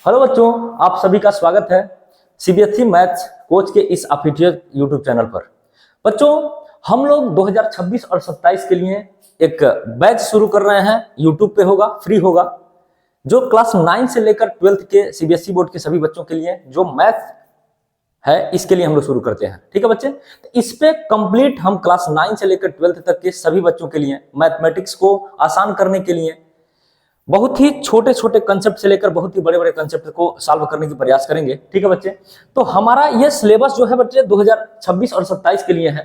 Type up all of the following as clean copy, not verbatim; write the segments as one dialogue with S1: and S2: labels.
S1: Hello बच्चों, आप सभी का स्वागत है सीबीएसई मैथ्स कोच के इस ऑफिशियल यूट्यूब चैनल पर। बच्चों, हम लोग 2026 और 27 के लिए एक बैच शुरू कर रहे हैं। यूट्यूब पे होगा, फ्री होगा, जो क्लास 9 से लेकर 12th के सीबीएसई बोर्ड के सभी बच्चों के लिए जो मैथ है इसके लिए हम लोग शुरू करते हैं। ठीक है बच्चे, तो इस पे कंप्लीट हम क्लास 9 से लेकर 12th तक के सभी बच्चों के लिए मैथमेटिक्स को आसान करने के लिए बहुत ही छोटे छोटे कंसेप्ट से लेकर बहुत ही बड़े बड़े कंसेप्ट को सॉल्व करने की प्रयास करेंगे। ठीक है बच्चे, तो हमारा ये सिलेबस जो है बच्चे 2026 और 27 के लिए है,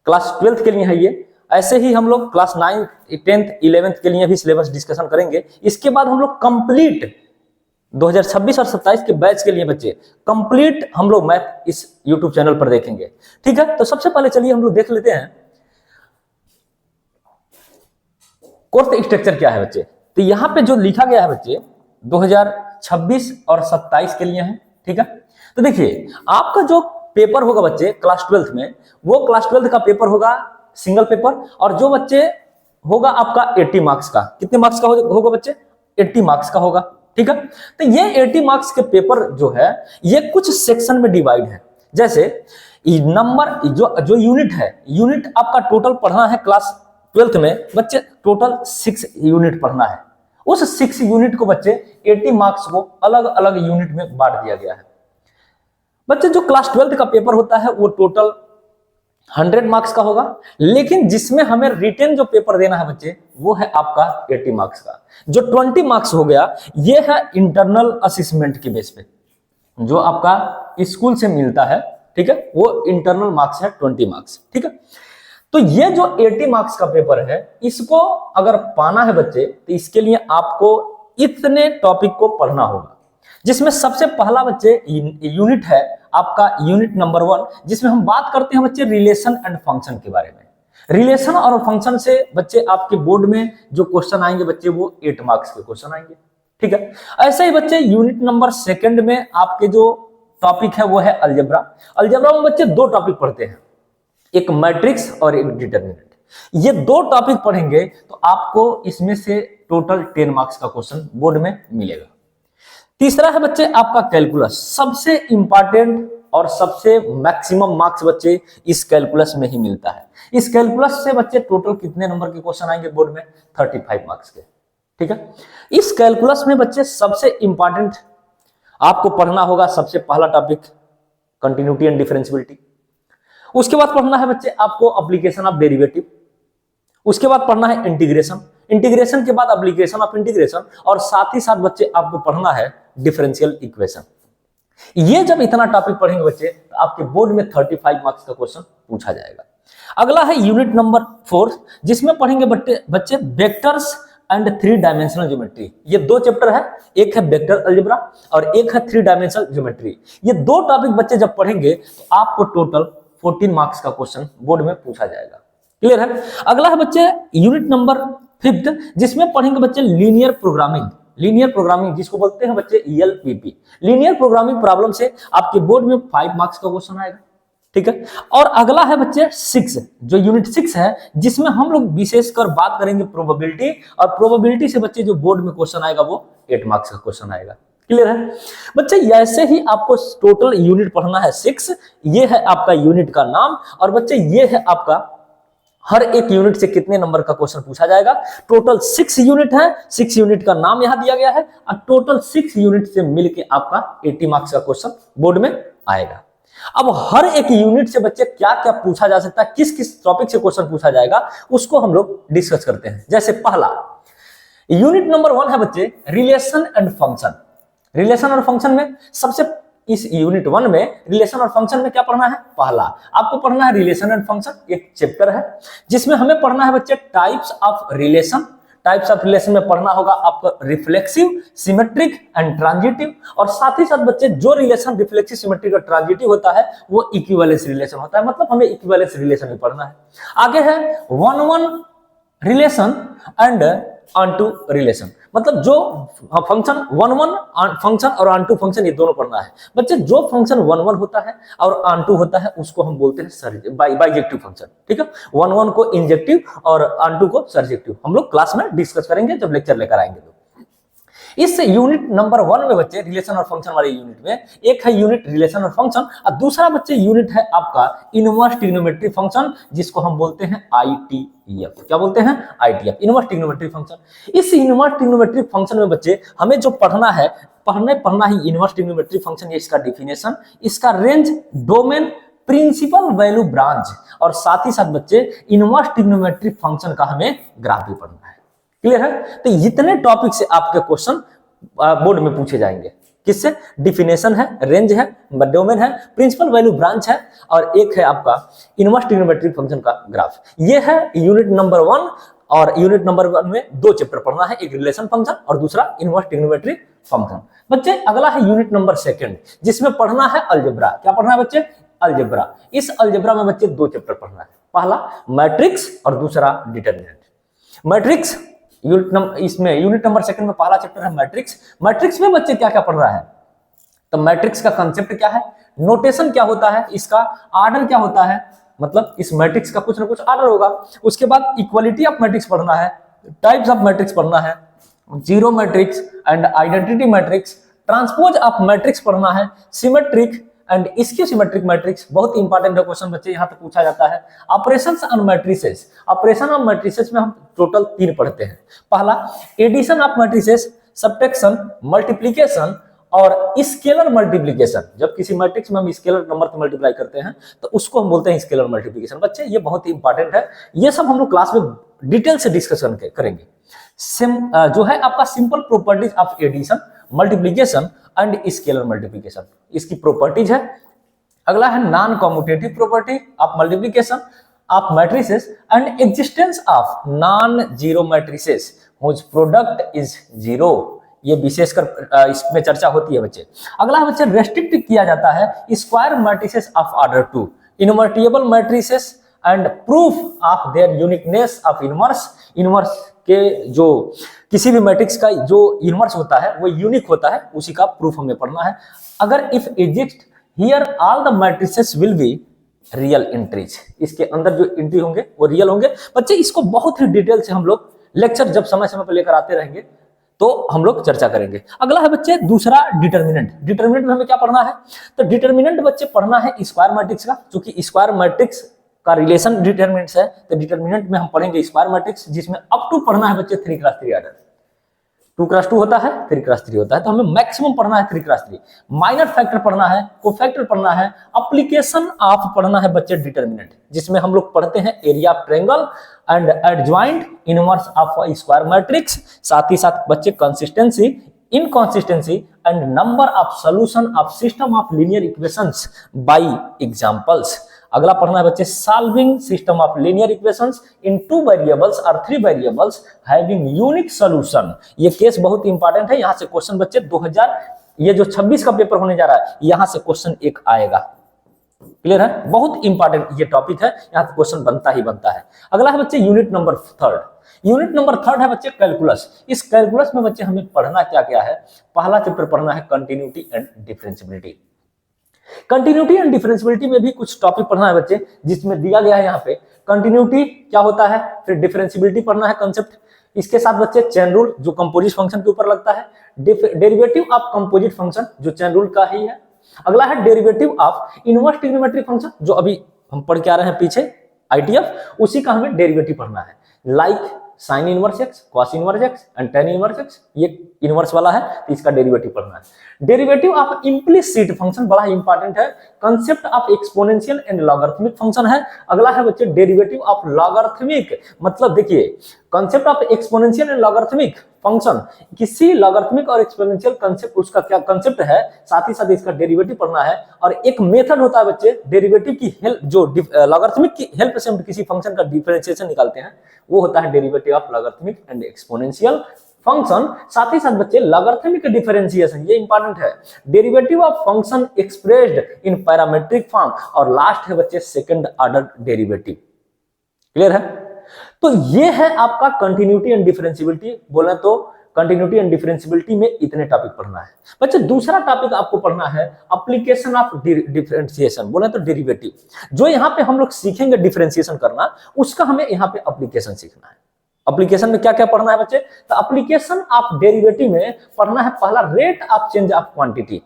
S1: क्लास 12th के लिए है ये। ऐसे ही हम लोग क्लास 9, 10th, 11th के लिए भी सिलेबस डिस्कशन करेंगे। इसके बाद हम लोग कंप्लीट 2026 और 27 के बैच के लिए बच्चे कंप्लीट हम लोग मैथ इस यूट्यूब चैनल पर देखेंगे। ठीक है, तो सबसे पहले चलिए हम लोग देख लेते हैं कोर्स स्ट्रक्चर क्या है बच्चे। तो यहां पे जो लिखा गया है बच्चे 2026 और 27 के लिए है। ठीक है, तो देखिए आपका जो पेपर होगा बच्चे क्लास 12th में, वो क्लास 12th का पेपर होगा सिंगल पेपर, और जो बच्चे होगा आपका 80 मार्क्स का। कितने मार्क्स का होगा बच्चे? 80 मार्क्स का होगा। ठीक है, तो ये 80 मार्क्स के पेपर जो है ये कुछ सेक्शन में डिवाइड है। जैसे नंबर जो यूनिट है, यूनिट आपका टोटल पढ़ना है क्लास 12th में बच्चे, टोटल 6 यूनिट पढ़ना है। उस 6 यूनिट को बच्चे 80 मार्क्स को अलग अलग यूनिट में बांट दिया गया है। बच्चे जो क्लास 12th का पेपर होता है वो टोटल 100 मार्क्स का होगा, लेकिन जिसमें हमें रिटेन जो पेपर देना है बच्चे वो है आपका 80 मार्क्स का। जो 20 मार्क्स हो गया ये है इंटरनल असेसमेंट के बेस पे, जो आपका स्कूल से मिलता है। ठीक है, वो इंटरनल मार्क्स है 20 मार्क्स। ठीक है, तो ये जो 80 मार्क्स का पेपर है इसको अगर पाना है बच्चे तो इसके लिए आपको इतने टॉपिक को पढ़ना होगा, जिसमें सबसे पहला बच्चे यूनिट है आपका यूनिट नंबर 1, जिसमें हम बात करते हैं बच्चे रिलेशन एंड फंक्शन के बारे में। रिलेशन और फंक्शन से बच्चे आपके बोर्ड में जो क्वेश्चन आएंगे बच्चे वो 8 मार्क्स के क्वेश्चन आएंगे। ठीक है, ऐसे ही बच्चे यूनिट नंबर 2 में आपके जो टॉपिक है वो है अलजेब्रा। अलजेब्रा में बच्चे 2 टॉपिक पढ़ते हैं, एक मैट्रिक्स और एक डिटरमिनेंट। ये 2 टॉपिक पढ़ेंगे तो आपको इसमें से टोटल 10 मार्क्स का क्वेश्चन बोर्ड में मिलेगा। तीसरा है बच्चे आपका कैलकुलस। सबसे इंपॉर्टेंट और सबसे मैक्सिमम मार्क्स बच्चे इस कैलकुलस में ही मिलता है। इस कैलकुलस से बच्चे टोटल कितने नंबर के क्वेश्चन आएंगे बोर्ड में? 35 मार्क्स के। ठीक है, इस कैलकुलस में बच्चे सबसे इंपॉर्टेंट आपको पढ़ना होगा, सबसे पहला टॉपिक कंटिन्यूटी एंड डिफरेंशियबिलिटी। उसके बाद पढ़ना है बच्चे आपको एप्लीकेशन ऑफ डेरिवेटिव। उसके बाद पढ़ना है इंटीग्रेशन। इंटीग्रेशन के बाद एप्लीकेशन ऑफ इंटीग्रेशन, और साथ ही साथ बच्चे आपको पढ़ना है डिफरेंशियल इक्वेशन। ये जब इतना टॉपिक पढ़ेंगे बच्चे तो आपके बोर्ड में 35 मार्क्स का क्वेश्चन पूछा जाएगा। अगला है यूनिट नंबर 4, जिसमें पढ़ेंगे बच्चे वेक्टर्स एंड 3 डायमेंशनल ज्योमेट्री। ये 2 चैप्टर है, एक है वेक्टर अलजेब्रा और एक है 3 डायमेंशनल ज्योमेट्री। ये 2 टॉपिक बच्चे जब पढ़ेंगे तो आपको टोटल 14 मार्क्स का क्वेश्चन बोर्ड में पूछा जाएगा। क्लियर है? अगला है बच्चे यूनिट नंबर 5, जिसमें पढ़ेंगे बच्चे लीनियर प्रोग्रामिंग। लीनियर प्रोग्रामिंग जिसको बोलते हैं बच्चे ELPP। लीनियर प्रोग्रामिंग प्रॉब्लम से आपके बोर्ड में 5 मार्क्स का क्वेश्चन आएगा। ठीक है, और अगला है बच्चे 6, जो यूनिट 6 है, जिसमें हम लोग विशेषकर बात करेंगे प्रोबेबिलिटी, और प्रोबेबिलिटी से बच्चे जो बोर्ड में क्वेश्चन आएगा वो 8 मार्क्स का क्वेश्चन आएगा। क्लियर है बच्चे? ऐसे ही आपको टोटल यूनिट पढ़ना है 6। ये है आपका यूनिट का नाम, और बच्चे ये है आपका हर एक यूनिट से कितने नंबर का क्वेश्चन पूछा जाएगा। टोटल 6 यूनिट है, 6 यूनिट का नाम यहां दिया गया है, और टोटल 6 यूनिट से मिलके आपका 80 मार्क्स का क्वेश्चन बोर्ड में आएगा। अब हर एक यूनिट से बच्चे क्या क्या पूछा जा सकता है, किस किस टॉपिक से क्वेश्चन पूछा जाएगा, उसको हम लोग डिस्कस करते हैं। जैसे पहला यूनिट नंबर 1 है बच्चे रिलेशन एंड फंक्शन। रिलेशन और फंक्शन में सबसे इस यूनिट 1 में रिलेशन और फंक्शन में क्या पढ़ना है? पहला आपको पढ़ना है रिलेशन एंड फंक्शन। एक चैप्टर है जिसमें हमें पढ़ना है बच्चे types of relation. Types of relation में पढ़ना होगा आपको रिफ्लेक्सिव, सिमेट्रिक एंड ट्रांजिटिव, और साथ ही साथ बच्चे जो रिलेशन रिफ्लेक्सिव, सिमेट्रिक और ट्रांजिटिव होता है वो इक्विवेलेंस रिलेशन होता है। मतलब हमें इक्विवेलेंस रिलेशन में पढ़ना है। आगे है 1-1 रिलेशन एंड ऑन-टू रिलेशन। मतलब जो फंक्शन 1-1 फंक्शन और ऑन-टू फंक्शन, ये दोनों पढ़ना है बच्चे। जो फंक्शन 1-1 होता है और ऑन-टू होता है उसको हम बोलते हैं बाइजेक्टिव फंक्शन। ठीक है, 1-1 को इंजेक्टिव और ऑन-टू को सर्जेक्टिव। हम लोग क्लास में डिस्कस करेंगे जब लेक्चर लेकर आएंगे तो। इस यूनिट नंबर 1 में बच्चे रिलेशन और फंक्शन वाले यूनिट में एक है यूनिट रिलेशन और फंक्शन और दूसरा बच्चे यूनिट है आपका इनवर्स ट्रिग्नोमेट्री फंक्शन, जिसको हम बोलते हैं आईटीएफ। क्या बोलते हैं? ITF, inverse trigonometry function. इस इनवर्स ट्रिग्नोमेट्री फंक्शन में बच्चे हमें जो पढ़ना है, पढ़ना ही इनवर्स ट्रिग्नोमेट्री फंक्शन, इसका डिफिनेशन, इसका range, domain, principal value branch और साथ ही साथ बच्चे इनवर्स ट्रिग्नोमेट्री फंक्शन का हमें ग्राफ भी पढ़ना है। क्लियर है? तो इतने टॉपिक से आपके क्वेश्चन बोर्ड में पूछे जाएंगे। किससे? डिफिनेशन है, रेंज है, डोमेन है, प्रिंसिपल वैल्यू ब्रांच है और एक है आपका इनवर्स ट्रिग्नोमेट्री फंक्शन का ग्राफ। ये है यूनिट नंबर 1 और यूनिट नंबर 1 में 2 चैप्टर पढ़ना है, एक रिलेशन फंक्शन और दूसरा इनवर्स ट्रिग्नोमेट्री फंक्शन। बच्चे अगला है यूनिट नंबर 2 जिसमें पढ़ना है अलजेब्रा। क्या पढ़ना है बच्चे? अलजेब्रा। इस अलजेब्रा में बच्चे 2 चैप्टर पढ़ना है, पहला मैट्रिक्स और दूसरा डिटरमिनेंट। मैट्रिक्स इसमें यूनिट नंबर 2 में पहला चैप्टर है मैट्रिक्स। मैट्रिक्स में बच्चे क्या क्या पढ़ रहा है? तो मैट्रिक्स का कंसेप्ट क्या है, नोटेशन क्या होता है, इसका आर्डर क्या होता है, मतलब इस मैट्रिक्स का कुछ ना कुछ आर्डर होगा। उसके बाद इक्वालिटी ऑफ मैट्रिक्स पढ़ना है, टाइप्स ऑफ मैट्रिक्स पढ़ना है, zero matrix and identity matrix, transpose of matrix पढ़ना है, symmetric and skew symmetric matrix. बहुत इंपॉर्टेंट है क्वेश्चन बच्चे, यहां पे पूछा जाता है। Operations on matrices, operation of matrices में हम टोटल 3 पढ़ते हैं। पहला addition of matrices, subtraction, multiplication और स्केलर मल्टीप्लिकेशन। जब किसी मैट्रिक्स में हम स्केलर नंबर से मल्टीप्लाई करते हैं तो उसको हम बोलते हैं स्केलर मल्टीप्लिकेशन। बच्चे ये बहुत ही इंपॉर्टेंट है, ये सब हम लोग क्लास में डिटेल से डिस्कशन करेंगे। जो है आपका simple properties of addition, multiplication and scalar multiplication, इसकी प्रॉपर्टीज है। अगला है non commutative property of multiplication of matrices and existence of non zero matrices whose product is zero. ये विशेषकर इसमें चर्चा होती है बच्चे। अगला है बच्चे रेस्ट्रिक्ट किया जाता है square matrices of order 2, invertible matrices and proof of their uniqueness of inverse. Inverse के जो किसी भी मैट्रिक्स का जो इनवर्स होता है वो यूनिक होता है, उसी का प्रूफ हमें पढ़ना है। अगर if exist here all the matrices will be real entries, इसके अंदर जो एंट्री होंगे वो रियल होंगे। बच्चे इसको बहुत ही डिटेल से हम लोग लेक्चर जब समय समय पर लेकर आते रहेंगे तो हम लोग चर्चा करेंगे। अगला है बच्चे दूसरा डिटरमिनेंट। डिटरमिनेंट में हमें क्या पढ़ना है? तो डिटरमिनेंट बच्चे पढ़ना है स्क्वायर मैट्रिक्स का, क्योंकि स्क्वायर मैट्रिक्स का रिलेशन डिटरमिनेंट्स है। तो डिटरमिनेंट में हम पढ़ेंगे स्क्वायर मैट्रिक्स, जिसमें अप टू पढ़ना है बच्चे 3x3 ऑर्डर। 2x2 होता है, 3x3 होता है, तो हमें मैक्सिमम पढ़ना है 3x3। माइनर फैक्टर पढ़ना है, कोफैक्टर पढ़ना है, एप्लीकेशन ऑफ पढ़ना है बच्चे डिटरमिनेंट, जिसमें हम लोग पढ़ते हैं area of triangle and adjoint inverse of square matrix. साथ ही साथ बच्चे consistency, inconsistency and number of solution of system of linear equations bye examples. अगला पढ़ना है बच्चे solving system of linear equations in 2 variables और 3 वेरिएबल्स हैविंग यूनिक सॉल्यूशन। ये case बहुत इंपॉर्टेंट है, यहां से क्वेश्चन बच्चे 2000 ये जो 26 का पेपर होने जा रहा है, यहां से क्वेश्चन एक आएगा। क्लियर है? बहुत इंपॉर्टेंट ये टॉपिक है, यहां से क्वेश्चन बनता ही बनता है। अगला है बच्चे यूनिट नंबर 3। यूनिट नंबर 3 है बच्चे कैलकुलस। इस कैलकुलस में बच्चे हमें पढ़ना क्या क्या है? पहला चैप्टर पढ़ना है continuity and differentiability. Continuity and differentiability में भी कुछ टॉपिक पढ़ना है बच्चे, जिसमें दिया गया है यहाँ पे कंटिन्यूटी क्या होता है, फिर डिफरेंशियबिलिटी पढ़ना है कंसेप्ट। इसके साथ बच्चे चेन रूल जो कंपोजिट फंक्शन के ऊपर लगता है, डेरिवेटिव ऑफ कंपोजिट फंक्शन जो चेन रूल का ही है। अगला है derivative of inverse trigonometry function, जो अभी हम पढ़ के आ रहे हैं पीछे आईटीएफ, उसी का हमें डेरिवेटिव पढ़ना है। Like sine inverse x, cos inverse x and tan inverse x, ये इनवर्स वाला है तो इसका डेरिवेटिव पढ़ना है। डेरिवेटिव ऑफ इम्प्लिसिट फंक्शन बड़ा इंपॉर्टेंट है। Concept of exponential and logarithmic function है। अगला है बच्चे डेरिवेटिव ऑफ लॉगरिथमिक, मतलब देखिए concept of exponential and logarithmic function, किसी लॉगरिथमिक और एक्सपोनेंशियल कंसेप्ट, उसका क्या कंसेप्ट है, साथ ही साथ इसका डेरिवेटिव पढ़ना है। और एक मेथड होता है बच्चे डेरिवेटिव की हेल्प, जो लॉगरिथमिक की हेल्प से हम किसी फंक्शन का डिफरेंशिएशन निकालते हैं, वो होता है derivative of logarithmic and exponential function. साथ ही साथ बच्चे लॉगरिथमिक डिफरेंशिएशन, ये इंपॉर्टेंट है, derivative of function expressed in parametric form, और लास्ट है बच्चे सेकंड ऑर्डर डेरिवेटिव। क्लियर है? तो ये है आपका कंटिन्यूटी एंड डिफरेंशियबिलिटी। बोले तो कंटिन्यूटी एंड डिफरेंशियबिलिटी में इतने टॉपिक पढ़ना है बच्चे। दूसरा टॉपिक आपको पढ़ना है एप्लीकेशन ऑफ डिफरेंशिएशन, बोले तो डेरिवेटिव। जो यहाँ पे हम लोग सीखेंगे डिफरेंशिएशन करना, उसका हमें यहाँ पे एप्लीकेशन सीखना है। एप्लीकेशन में क्या क्या पढ़ना है बच्चे? तो एप्लीकेशन ऑफ डेरिवेटिव में पढ़ना है पहला rate of change of quantity,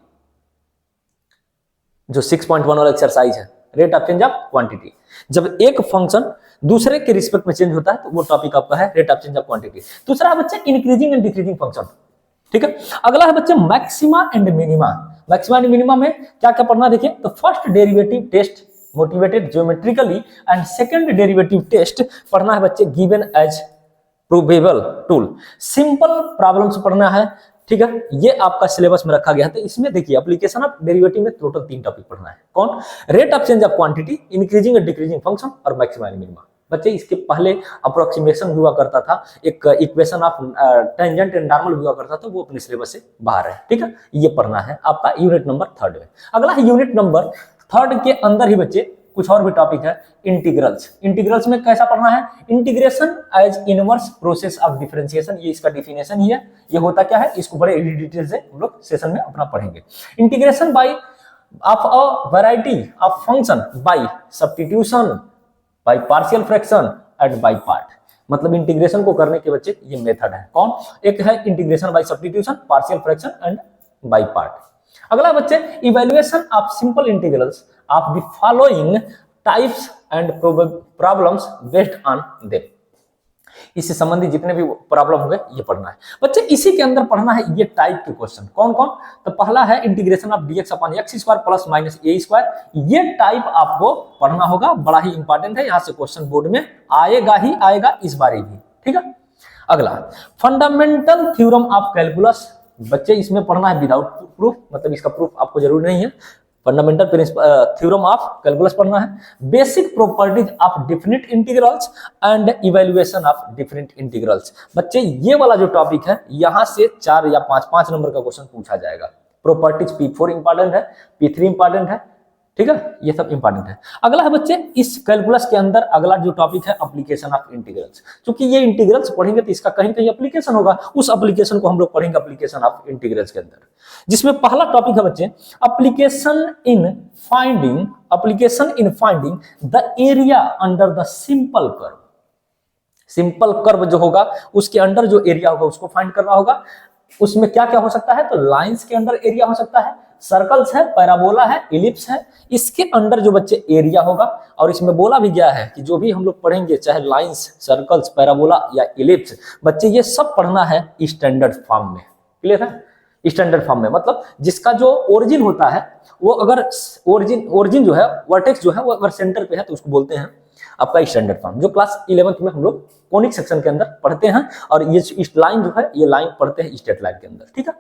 S1: जो 6.1 वाला एक्सरसाइज है, rate of change of quantity. जब एक फंक्शन दूसरे के रिस्पेक्ट में चेंज होता है तो वो टॉपिक आपका है rate of change of quantity. दूसरा है बच्चे इंक्रीजिंग एंड डिक्रीजिंग फंक्शन, ठीक है। अगला है बच्चे maxima and minima. Maxima and minima में क्या क्या पढ़ना देखिए, तो first derivative test motivated geometrically and second derivative test पढ़ना है बच्चे given as provable tool. Simple problems पढ़ना है, ठीक है। ये आपका सिलेबस में रखा गया है। तो इसमें देखिए एप्लीकेशन ऑफ डेरिवेटिव में टोटल 3 टॉपिक पढ़ना है। कौन? Rate of change of quantity, increasing and decreasing function और मैक्सिमा एंड मिनिमा। बच्चे इसके पहले अप्रोक्सीमेशन हुआ करता था, एक equation of tangent and normal हुआ करता था, वो अपने सिलेबस से बाहर है, ठीक है। ये पढ़ना है आपका यूनिट नंबर 3 में। अगला है यूनिट नंबर 3 के अंदर ही बच्चे कुछ और भी टॉपिक है, इंटीग्रल्स। इंटीग्रल्स में कैसा पढ़ना है? Integration as inverse process of differentiation, ये इसका डिफिनेशन ही है। ये होता क्या है, इसको बड़े डिटेल से हम लोग सेशन में अपना पढ़ेंगे। Integration by of a variety of function by substitution, by partial fraction and by part. मतलब इंटीग्रेशन को करने के बच्चे ये मेथड है। कौन? एक है integration by substitution, partial fraction and by part. अगला बच्चे evaluation of simple integrals of the following types and problems based on them. इससे संबंधित जितने भी प्रॉब्लम होंगे ये पढ़ना है बच्चे। इसी के अंदर पढ़ना है ये टाइप के क्वेश्चन। कौन कौन? तो पहला है integration of dx upon x square plus minus a square. ये टाइप आपको पढ़ना होगा, बड़ा ही इंपॉर्टेंट है, यहां से क्वेश्चन बोर्ड में आएगा ही आएगा इस बार भी, ठीक है। अगला फंडामेंटल थ्योरम ऑफ कैलकुलस। बच्चे इसमें पढ़ना है विदाउट प्रूफ, मतलब इसका प्रूफ आपको जरूरी नहीं है। फंडामेंटल थ्योरम ऑफ कैलकुलस पढ़ना है। Basic properties of different integrals and evaluation of different integrals. बच्चे ये वाला जो टॉपिक है यहां से 4 या 5 नंबर का क्वेश्चन पूछा जाएगा। प्रॉपर्टीज P4 इंपॉर्टेंट है, P3 इंपॉर्टेंट है, ठीक है, ये सब इंपॉर्टेंट है। अगला है बच्चे इस कैलकुलस के अंदर अगला जो टॉपिक है एप्लीकेशन ऑफ इंटीग्रल्स। क्योंकि ये इंटीग्रल्स पढ़ेंगे तो इसका कहीं कहीं एप्लीकेशन होगा, उस एप्लीकेशन को हम लोग पढ़ेंगे एप्लीकेशन ऑफ इंटीग्रल्स के अंदर, जिसमें पहला टॉपिक है बच्चे application in finding the area under the simple curve. Simple curve जो होगा उसके अंडर जो एरिया होगा उसको फाइंड करना होगा। उसमें क्या क्या हो सकता है? तो लाइंस के अंदर एरिया हो सकता है, सर्कल्स है, पैराबोला है, इलिप्स है, इसके अंडर जो बच्चे एरिया होगा। और इसमें बोला भी गया है कि जो भी हम लोग पढ़ेंगे चाहे लाइंस, सर्कल्स, पैराबोला या इलिप्स, बच्चे ये सब पढ़ना है स्टैंडर्ड फॉर्म में। क्लियर है? स्टैंडर्ड फॉर्म में मतलब जिसका जो ओरिजिन होता है वो अगर ओरिजिन जो है, वर्टेक्स जो है वो अगर सेंटर पे है तो उसको बोलते हैं आपका स्टैंडर्ड फॉर्म, जो क्लास 11th में हम लोग कोनिक सेक्शन के अंदर पढ़ते हैं। और ये इस लाइन जो है ये लाइन पढ़ते हैं स्ट्रेट लाइन के अंदर, ठीक है।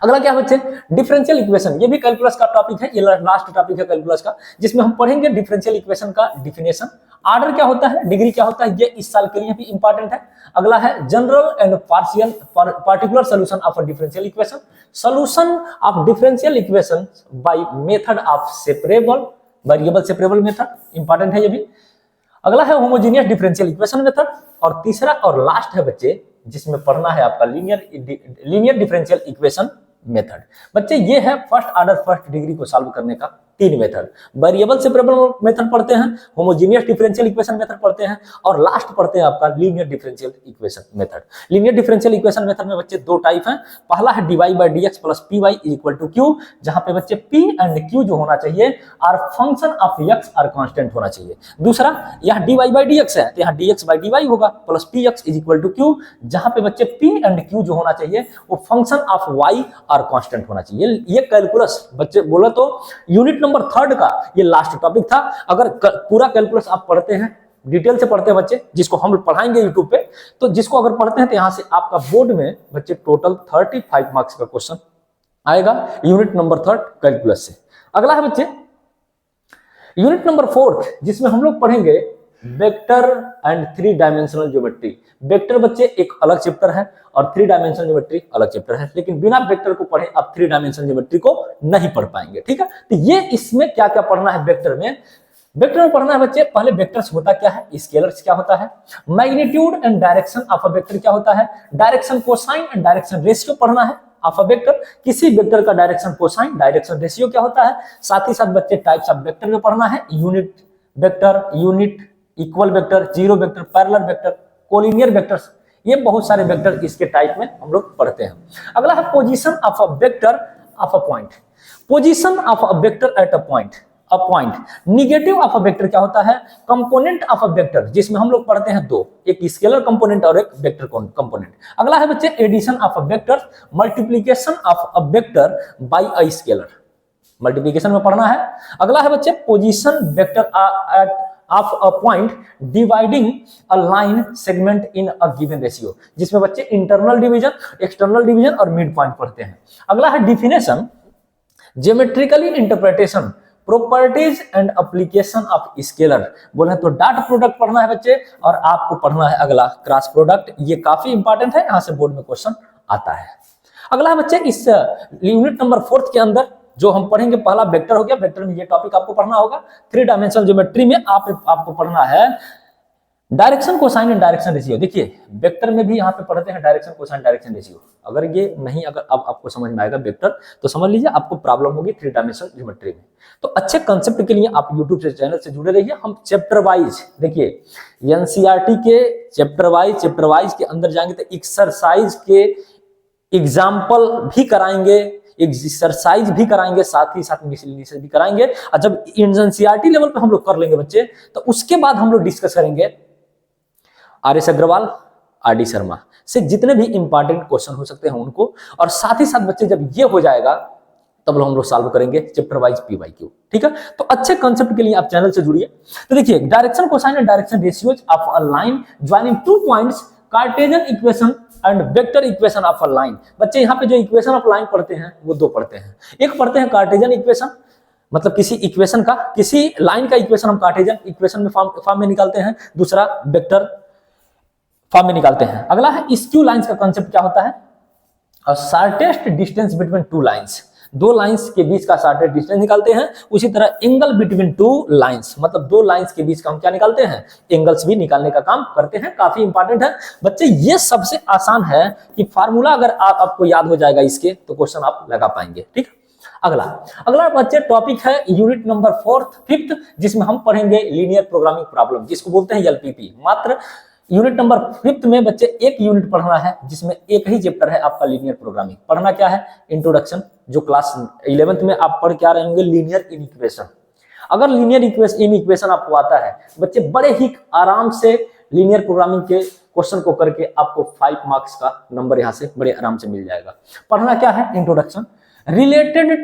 S1: अगला क्या बच्चे? Differential equation. ये भी कैलकुलस का टॉपिक है, ये लास्ट टॉपिक है कैलकुलस का, जिसमें हम पढ़ेंगे डिफरेंशियल इक्वेशन का डिफिनेशन, ऑर्डर क्या होता है, डिग्री क्या होता है, ये इस साल के लिए भी इंपॉर्टेंट है। अगला है general and particular solution of a differential equation, solution of differential equation by method of separable variable separable method, important है ये भी। अगला है होमोजेनियस डिफरेंशियल इक्वेशन मेथड। और तीसरा और लास्ट है बच्चे जिसमें पढ़ना है आपका लीनियर डिफरेंशियल इक्वेशन मेथड। बच्चे ये है फर्स्ट ऑर्डर फर्स्ट डिग्री को सॉल्व करने का 3 मेथड। वेरिएबल सेपरेबल मेथड पढ़ते हैं, होमोजेनियस डिफरेंशियल इक्वेशन मेथड पढ़ते हैं और लास्ट पढ़ते हैं आपका linear differential equation method. Linear differential equation method में बच्चे 2 टाइप हैं। पहला है dy by dx plus py equal to q, जहां पे बच्चे p एंड q जो होना चाहिए और फंक्शन ऑफ x और कांस्टेंट होना चाहिए। दूसरा यह dy by dx है तो यहाँ dx by dy होगा plus px equal to q, जहां पे बच्चे p एंड q जो होना चाहिए वो फंक्शन ऑफ y और कांस्टेंट होना चाहिए। ये कैलकुलस बच्चे बोला तो यूनिट नंबर 3 का ये लास्ट टॉपिक था। अगर पूरा कैलकुलस आप पढ़ते हैं, डिटेल से पढ़ते हैं बच्चे, जिसको हम पढ़ाएंगे यूट्यूब पे, तो जिसको अगर पढ़ते हैं तो यहां से आपका बोर्ड में बच्चे टोटल 35 मार्क्स का क्वेश्चन आएगा यूनिट नंबर 3 कैलकुलस से। अगला है बच्चे यूनिट नंबर 4 जिसमें हम लोग पढ़ेंगे vector and 3 dimensional geometry. Vector बच्चे एक अलग चैप्टर है और 3 डायमेंशनल ज्योमेट्री अलग चैप्टर है, लेकिन बिना वेक्टर को पढ़े आप 3 डायमेंशनल ज्योमेट्री को नहीं पढ़ पाएंगे, ठीक है। तो ये इसमें क्या क्या पढ़ना है वेक्टर में? वेक्टर में पढ़ना है बच्चे पहले वेक्टर्स होता क्या है, स्केलर्स क्या होता है, magnitude and direction of a vector क्या होता है, direction cosine and direction ratio पढ़ना है ऑफ अ वेक्टर, किसी वेक्टर का डायरेक्शन कोसाइन डायरेक्शन रेशियो क्या होता है। साथ ही साथ बच्चे टाइप्स ऑफ वेक्टर में पढ़ना है, unit vector, unit equal vector, zero vector, parallel vector, collinear vectors, ये बहुत सारे वेक्टर इसके टाइप में हम लोग पढ़ते हैं। अगला है position of a vector of a point. Position of a vector at a point. A point negative of a vector क्या होता है? कंपोनेंट ऑफ अ वेक्टर, जिसमें हम लोग पढ़ते हैं दो, एक स्केलर कंपोनेंट और एक वेक्टर कंपोनेंट। अगला है बच्चे addition of a vector, multiplication of a vector by a scalar, multiplication में पढ़ना है। अगला है बच्चे position vector at of a point dividing a line segment in a given ratio, जिसमें बच्चे इंटरनल डिवीजन, एक्सटर्नल डिवीजन और मिड पॉइंट पढ़ते हैं। अगला है definition, geometrically interpretation, properties and application of scalar. बोले तो डॉट प्रोडक्ट पढ़ना है बच्चे, और आपको पढ़ना है अगला क्रॉस प्रोडक्ट। ये काफी इंपॉर्टेंट है, यहां से बोर्ड में क्वेश्चन आता है। अगला है बच्चे इस यूनिट नंबर 4 के अंदर जो हम पढ़ेंगे, पहला वेक्टर हो गया, वेक्टर में ये टॉपिक आपको पढ़ना होगा। 3 डायमेंशनल ज्योमेट्री में आपको पढ़ना है direction, cosine and direction ratio. देखिए वेक्टर में भी यहाँ पे पढ़ते हैं डायरेक्शन, कोसाइन, डायरेक्शन रेशियो। अगर ये नहीं, अगर अब आपको समझ में आएगा वेक्टर, तो समझ लीजिए आपको प्रॉब्लम होगी 3 डायमेंशनल ज्योमेट्री में। तो अच्छे कंसेप्ट के लिए आप यूट्यूब से चैनल से जुड़े रहिए। हम चैप्टर वाइज, देखिए एनसीईआरटी के चैप्टर वाइज के अंदर जाएंगे तो एक्सरसाइज के एग्जाम्पल भी कराएंगे, एक्सरसाइज भी कराएंगे, साथ ही साथ मिसलेनियस भी कराएंगे। और जब एनसीईआरटी लेवल पे हम लोग कर लेंगे बच्चे, तो उसके बाद हम लोग डिस्कस करेंगे आर.एस. अग्रवाल, आर.डी. शर्मा से जितने भी इंपॉर्टेंट क्वेश्चन हो सकते हैं उनको, और साथ ही साथ बच्चे जब ये हो जाएगा तब हम लोग सॉल्व करेंगे चैप्टर वाइज PYQ। ठीक है, तो अच्छे कंसेप्ट के लिए आप चैनल से जुड़िए। तो देखिए direction, cosine and direction ratios of a line joining 2 points, Cartesian equation and vector equation of a line. बच्चे यहाँ पे जो इक्वेशन ऑफ लाइन पढ़ते हैं वो दो पढ़ते हैं। एक पढ़ते हैं कार्टेशियन इक्वेशन, मतलब किसी इक्वेशन का, किसी लाइन का इक्वेशन हम कार्टेशियन इक्वेशन में फॉर्म में निकालते हैं, दूसरा वेक्टर फॉर्म में निकालते हैं। अगला है स्क्यू लाइंस का कांसेप्ट क्या होता है? और shortest distance between 2 lines, 2 lines के बीच का शॉर्टेस्ट डिस्टेंस निकालते हैं। उसी तरह एंगल बिटवीन 2 लाइंस, मतलब 2 लाइंस के बीच का हम क्या निकालते हैं? एंगल्स भी निकालने का काम करते हैं। काफी इंपॉर्टेंट है बच्चे, ये सबसे आसान है कि फार्मूला अगर आपको याद हो जाएगा इसके, तो क्वेश्चन आप लगा पाएंगे। ठीक, अगला बच्चे टॉपिक है यूनिट नंबर 4th 5th, जिसमें हम पढ़ेंगे लीनियर प्रोग्रामिंग प्रॉब्लम, जिसको बोलते हैं LPP। मात्र यूनिट नंबर 5th में बच्चे एक यूनिट पढ़ना है, जिसमें एक ही चैप्टर है आपका लीनियर प्रोग्रामिंग। पढ़ना क्या है? इंट्रोडक्शन, जो क्लास 11th में आप पढ़ के आ रहेंगे, लीनियर इक्वेशन। अगर लीनियर इक्वेशन आपको आता है बच्चे, बड़े ही आराम से लीनियर प्रोग्रामिंग के क्वेश्चन को करके आपको 5 मार्क्स का नंबर यहाँ से बड़े आराम से मिल जाएगा। पढ़ना क्या है? इंट्रोडक्शन, रिलेटेड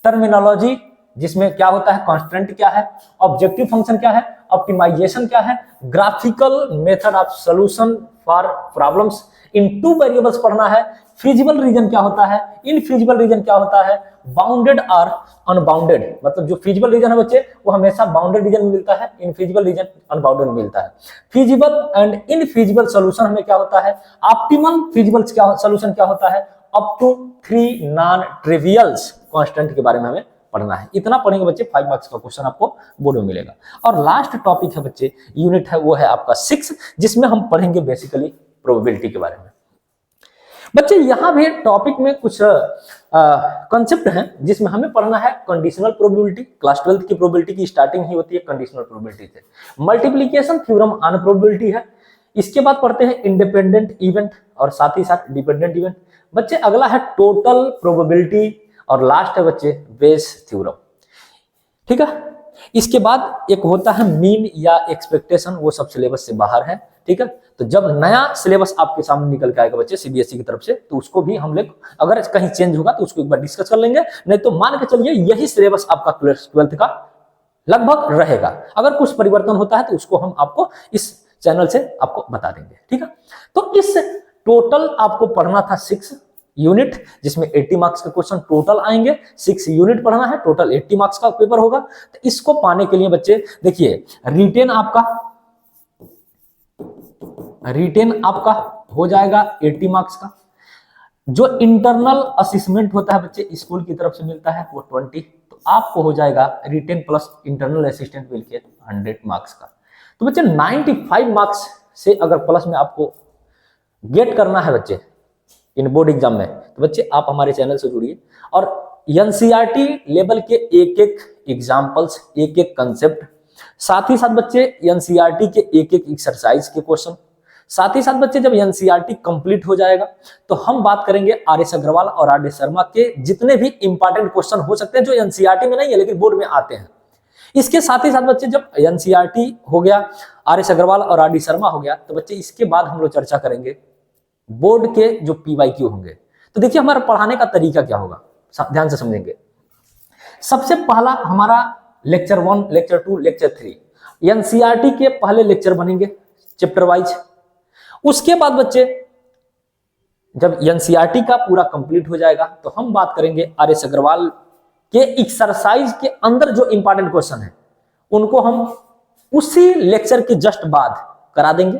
S1: टर्मिनोलॉजी, जिसमें क्या होता है, कांस्टेंट क्या है, ऑब्जेक्टिव फंक्शन क्या है, ऑप्टिमाइजेशन क्या है, graphical method of solution for problems in 2 variables पढ़ना है। फिजिबल रीजन क्या होता है, इनफिजिबल रीजन क्या होता है, बाउंडेड और अनबाउंडेड, मतलब जो फिजिबल रीजन है बच्चे वो हमेशा बाउंडेड रीजन में मिलता है, इनफिजिबल रीजन अनबाउंडेड में मिलता है। फिजिबल एंड इनफिजिबल सॉल्यूशन हमें क्या होता है, ऑप्टिमल फिजिबल सॉल्यूशन क्या होता है, अप टू 3 नॉन ट्रिवियल्स कांस्टेंट के बारे में हमें पढ़ना है। इतना पढ़ेंगे बच्चे, 5 मार्क्स का क्वेश्चन आपको बोर्ड में मिलेगा। और लास्ट टॉपिक है बच्चे, यूनिट है वो है आपका 6, जिसमें हम पढ़ेंगे बेसिकली प्रोबेबिलिटी के बारे में। बच्चे यहाँ भी टॉपिक में कुछ कंसेप्ट हैं, जिसमें हमें पढ़ना है कंडीशनल प्रोबेबिलिटी। क्लास 12th की प्रोबेबिलिटी की स्टार्टिंग ही होती है कंडीशनल प्रोबेबिलिटी से। मल्टीप्लिकेशन थ्योरम ऑन प्रोबेबिलिटी है। इसके बाद पढ़ते हैं इंडिपेंडेंट इवेंट और साथ ही साथ डिपेंडेंट इवेंट। बच्चे अगला है टोटल प्रोबेबिलिटी, और लास्ट है बच्चे बेस थ्योरम। ठीक है, इसके बाद एक होता है मीन या एक्सपेक्टेशन, वो सब सिलेबस से बाहर है। ठीक है, तो जब नया सिलेबस आपके सामने निकल के आएगा बच्चे सीबीएसई की तरफ से, तो उसको भी हम लोग अगर कहीं चेंज होगा तो उसको एक बार डिस्कस कर लेंगे। नहीं तो मान के चलिए यही सिलेबस आपका क्लास 12th का लगभग रहेगा। अगर कुछ परिवर्तन होता है तो उसको हम आपको इस चैनल से आपको बता देंगे। ठीक है, तो इस टोटल आपको पढ़ना था 6 यूनिट, जिसमें 80 मार्क्स का क्वेश्चन टोटल आएंगे। 6 यूनिट पढ़ना है, टोटल 80 मार्क्स का पेपर होगा। तो इसको पाने के लिए बच्चे देखिए, रिटेन आपका हो जाएगा 80 मार्क्स का। जो इंटरनल असेसमेंट होता है बच्चे स्कूल की तरफ से मिलता है वो 20, तो आपको हो जाएगा रिटेन प्लस इंटरनल असिस्टेंट मिलकर 100 मार्क्स का। तो बच्चे 95 मार्क्स से अगर प्लस में आपको गेट करना है बच्चे इन बोर्ड एग्जाम में, तो बच्चे आप हमारे चैनल से जुड़िए और एनसीईआरटी लेवल के एक एक एग्जाम्पल्स, एक एक कंसेप्ट साथ ही साथ बच्चे एनसीईआरटी के एक एक एक्सरसाइज के क्वेश्चन, साथ ही साथ बच्चे जब एनसीईआरटी कंप्लीट हो जाएगा तो हम बात करेंगे आर एस अग्रवाल और आर डी शर्मा के जितने भी इंपॉर्टेंट क्वेश्चन हो सकते हैं जो एनसीईआरटी में नहीं है लेकिन बोर्ड में आते हैं। इसके साथ ही साथ बच्चे जब एनसीईआरटी हो गया, आर एस अग्रवाल और आर डी शर्मा हो गया, तो बच्चे इसके बाद हम लोग चर्चा करेंगे बोर्ड के जो पीवाईक्यू होंगे। तो देखिए हमारा पढ़ाने का तरीका क्या होगा, ध्यान से समझेंगे। सबसे पहला हमारा लेक्चर 1, लेक्चर 2, लेक्चर 3 एनसीईआरटी के पहले लेक्चर बनेंगे चैप्टर वाइज। उसके बाद बच्चे जब एनसीईआरटी का पूरा कंप्लीट हो जाएगा तो हम बात करेंगे आर एस अग्रवाल के एक्सरसाइज के अंदर जो इंपॉर्टेंट क्वेश्चन है उनको हम उसी लेक्चर के जस्ट बाद करा देंगे,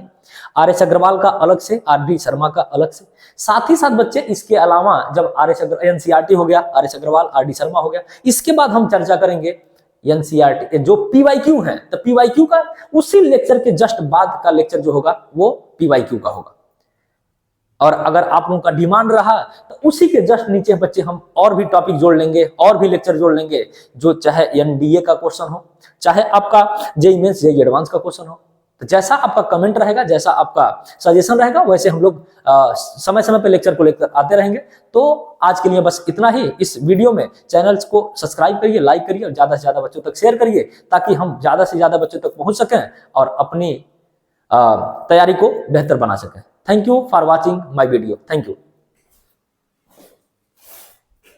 S1: आर एस अग्रवाल का अलग से, आर डी शर्मा का अलग से। साथ ही साथ बच्चे इसके अलावा जब एनसीईआरटी हो गया, R S Agarwal, R D Sharma हो गया, इसके बाद हम चर्चा करेंगे एनसीईआरटी जो पीवाईक्यू है, तो पीवाईक्यू का उसी लेक्चर के जस्ट बाद का लेक्चर जो होगा वो पीवाईक्यू का होगा। और अगर आप लोगों का डिमांड रहा तो उसी के जस्ट नीचे बच्चे हम और भी टॉपिक जोड़ लेंगे, और भी लेक्चर जोड़ लेंगे, जो चाहे एनडीए का क्वेश्चन हो, चाहे आपका जेईई मेंस, जेईई एडवांस का क्वेश्चन हो। तो जैसा आपका कमेंट रहेगा, जैसा आपका सजेशन रहेगा, वैसे हम लोग समय समय पे लेक्चर को लेकर आते रहेंगे। तो आज के लिए बस इतना ही। इस वीडियो में चैनल्स को सब्सक्राइब करिए, लाइक करिए और ज्यादा से ज्यादा बच्चों तक शेयर करिए ताकि हम ज्यादा से ज्यादा बच्चों तक पहुंच सकें और अपनी तैयारी को बेहतर बना सकें। Thank you for watching my video. Thank you.